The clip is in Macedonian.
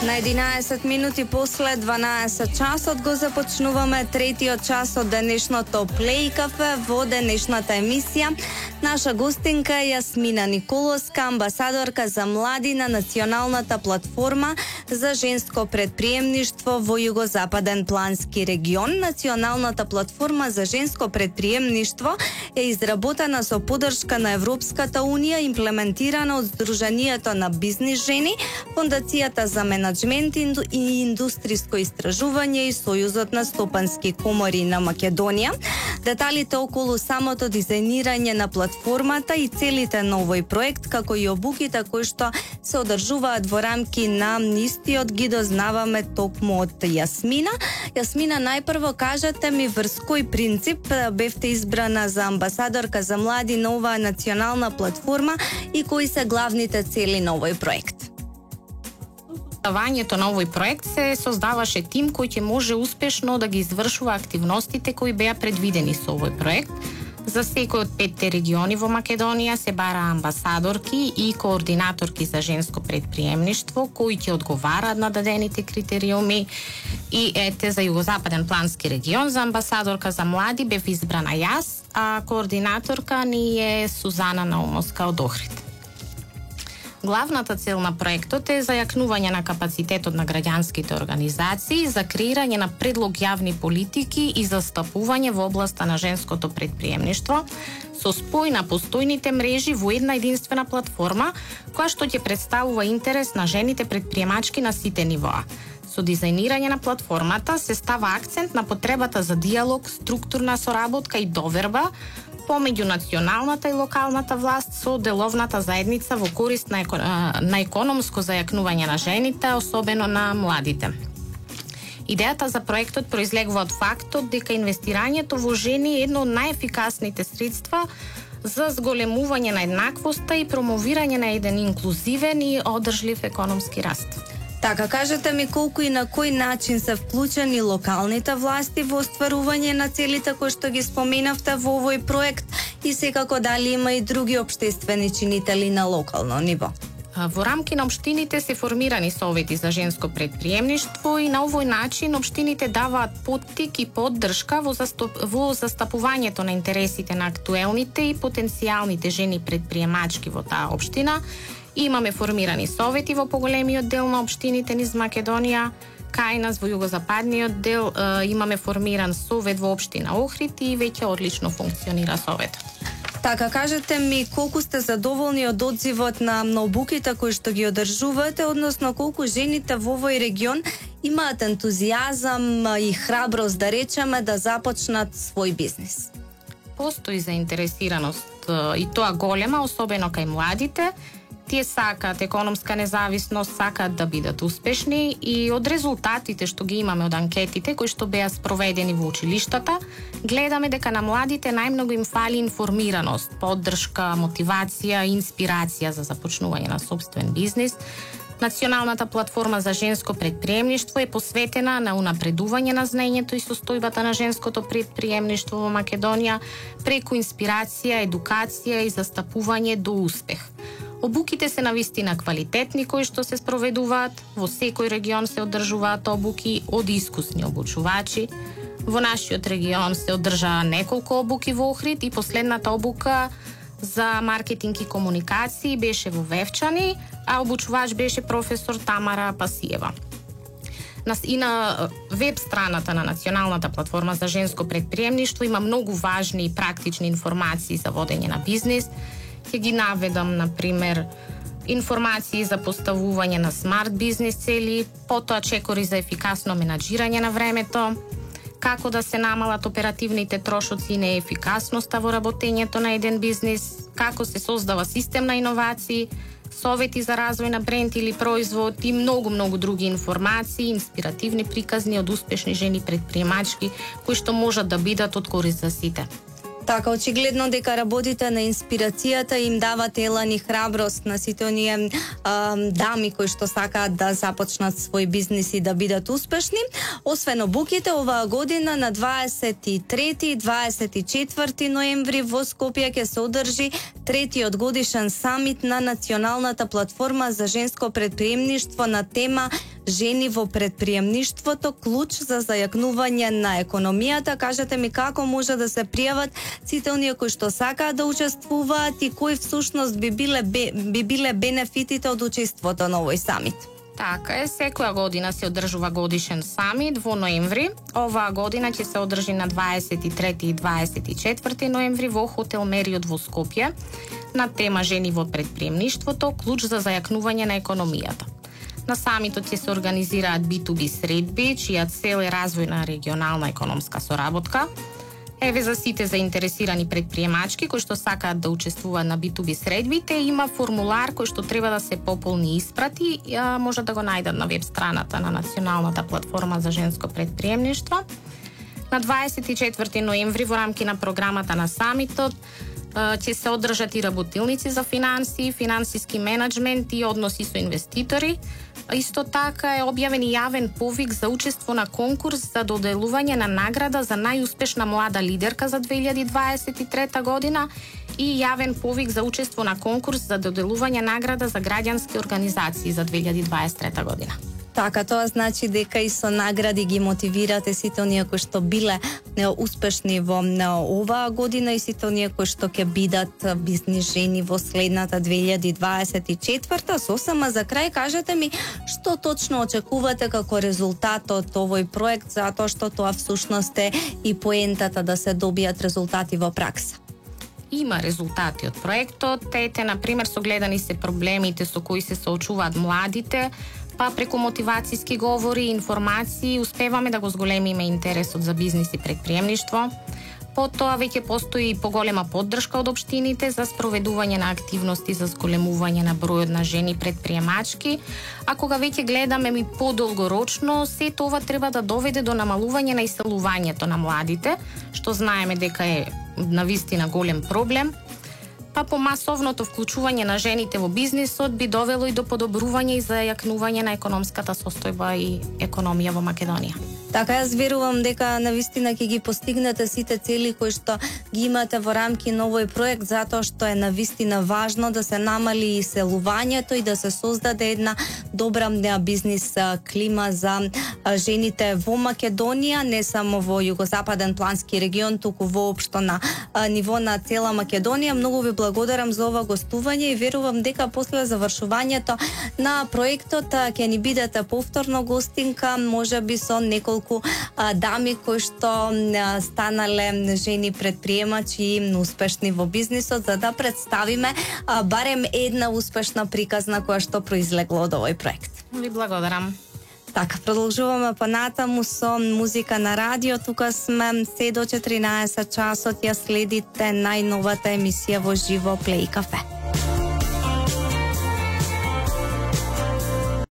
На 11 минути после 12 часот го започнуваме третиот час од денешното Плей кафе во денешната емисија. Наша гостинка е Јасмина Николовска, амбасадорка за млади на Националната платформа за женско предприемништво во Југозападен плански регион. Националната платформа за женско предприемништво е изработена со поддршка на Европската унија, имплементирана од Сдруженијето на бизнис жени, Фондацијата за менеджмент и индустријско истражување и Сојузот на стопански комори на Македонија. Деталите околу самото дизајнирање на платформата и целите на овој проект, како и обуките кои што се одржуваат во рамки на истиот, ги дознаваме токму од Јасмина. Јасмина, најпрво кажете ми врз кој принцип бевте избрана за амбасадорка за млади на оваа национална платформа и кои се главните цели на овој проект? Создавањето на овој проект се создаваше тим кој ќе може успешно да ги извршува активностите кои беа предвидени со овој проект. За секој од 5 региони во Македонија се бара амбасадорки и координаторки за женско предприемништво кои ќе одговараат на дадените критериуми. И ете, за Југозападен плански регион за амбасадорка за млади бев избрана јас, а координаторка ни е Сузана Наумовска од Охрид. Главната цел на проектот е зајакнување на капацитетот на граѓанските организации за креирање на предлог јавни политики и застапување во областа на женското предприемништво со спој на постојните мрежи во една единствена платформа која што ќе представува интерес на жените предприемачки на сите нивоа. Со дизајнирање на платформата се става акцент на потребата за диалог, структурна соработка и доверба помеѓу националната и локалната власт со деловната заедница во корист на економско зајакнување на жените, особено на младите. Идејата за проектот произлегува од фактот дека инвестирањето во жени е едно од најефикасните средства за зголемување на еднаквоста и промовирање на еден инклузивен и одржлив економски раст. Така, кажете ми колку и на кој начин се вклучени локалните власти во остварување на целите кои што ги споменавте во овој проект и секако дали има и други општествени чинители на локално ниво? Во рамки на општините се формирани совети за женско предприемништво и на овој начин општините даваат поттик и поддршка во застапувањето на интересите на актуелните и потенцијалните жени предприемачки во таа општина. Имаме формирани совети во поголемиот дел на општините низ Македонија. Кај нас во југозападниот дел имаме формиран совет во општина Охрид и веќе одлично функционира советот. Така, кажете ми колку сте задоволни од одзивот на обуките кои што ги одржувате, односно колку жените во овој регион имаат ентузијазам и храброст, да речеме, да започнат свој бизнис? Постои заинтересираност и тоа голема, особено кај младите. Тие сакаат економска независност, сакаат да бидат успешни и од резултатите што ги имаме од анкетите кои што беа спроведени во училиштата, гледаме дека на младите најмногу им фали информираност, поддршка, мотивација и инспирација за започнување на сопствен бизнис. Националната платформа за женско предприемништво е посветена на унапредување на знаењето и состојбата на женското предприемништво во Македонија преку инспирација, едукација и застапување до успех. Обуките се навистина квалитетни кои што се спроведуваат, во секој регион се одржуваат обуки од искусни обучувачи. Во нашиот регион се одржаа неколку обуки во Охрид и последната обука за маркетинг и комуникации беше во Вевчани, а обучувач беше професор Тамара Пасиева. И на веб страната на Националната платформа за женско предприемништво има многу важни и практични информации за водење на бизнис. Ќе ги наведам, например, информации за поставување на смарт бизнис цели, потоа чекори за ефикасно менаџирање на времето, како да се намалат оперативните трошоци и неефикасноста во работењето на еден бизнис, како се создава систем на иновации, совети за развој на бренд или производ и многу други информации, инспиративни приказни од успешни жени предприемачки кои што можат да бидат од корист за сите. Така, очигледно дека работите на инспирацијата им давате елан и храброст на сите оние дами кои што сакаат да започнат свој бизнис и да бидат успешни. Освен обуките, оваа година на 23 и 24 ноември во Скопје ќе се одржи третиот годишен самит на Националната платформа за женско предприемништво на тема жени во предприемништвото, клуч за зајакнување на економијата. Кажете ми како може да се пријават сите оние кои што сакаат да учествуваат и кои всушност би биле бенефитите од учеството на овој самит? Така е, секоја година се одржува годишен самит во ноември. Оваа година ќе се одржи на 23 и 24 ноември во хотел Мериот во Скопје на тема жени во предприемништвото, клуч за зајакнување на економијата. На самитот ќе се организираат B2B средби, чија цел е развој на регионална економска соработка. Еве за сите заинтересирани предприемачки кои што сакаат да учествуваат на B2B средбите, има формулар кој што треба да се пополни и испрати, може да го најдат на веб страната на Националната платформа за женско предприемништво. На 24 ноември во рамки на програмата на самитот ќе се одржат и работилници за финанси, финансиски менеджмент и односи со инвеститори. Исто така е објавен и јавен повик за учество на конкурс за доделување на награда за најуспешна млада лидерка за 2023 година и јавен повик за учество на конкурс за доделување награда за граѓански организации за 2023 година. Така, тоа значи дека и со награди ги мотивирате сите оние кои што биле успешни во оваа година и сите оние кои што ќе бидат бизнис жени во следната 2024. Сосема за крај, кажете ми што точно очекувате како резултат од овој проект, затоа што тоа всушност е и поентата да се добијат резултати во пракса. Има резултати од проектот. Ете, например, согледани се проблемите со кои се соочуваат младите, па преку мотивацијски говори и информации успеваме да го зголемиме интересот за бизнис и предприемништво. Потоа веќе постои и поголема поддршка од општините за спроведување на активности за зголемување на бројот на жени предприемачки, а кога веќе гледаме ми подолгорочно, се тоа треба да доведе до намалување на иселувањето на младите, што знаеме дека е навистина голем проблем. Па по масовното вклучување на жените во бизнисот би довело и до подобрување и зајакнување на економската состојба и економија во Македонија. Така, јас верувам дека навистина ќе ги постигнете сите цели кои што ги имате во рамки на овој проект, затоа што е навистина важно да се намали иселувањето и да се создаде една добра бизнис клима за жените во Македонија, не само во југозападен плански регион, туку воопшто на ниво на цела Македонија. Многу ви благодарам за ова гостување и верувам дека после завршувањето на проектот ќе ни бидете повторно гостинка, можеби со неколку дами кои што станале жени предприемачи и успешни во бизнисот, за да представиме барем една успешна приказна која што произлегла од овој проект. Ви благодарам. Така, продолжуваме понатаму со музика на радио. Тука сме се до 14 часот, ја следите најновата емисија во живо Плей Кафе.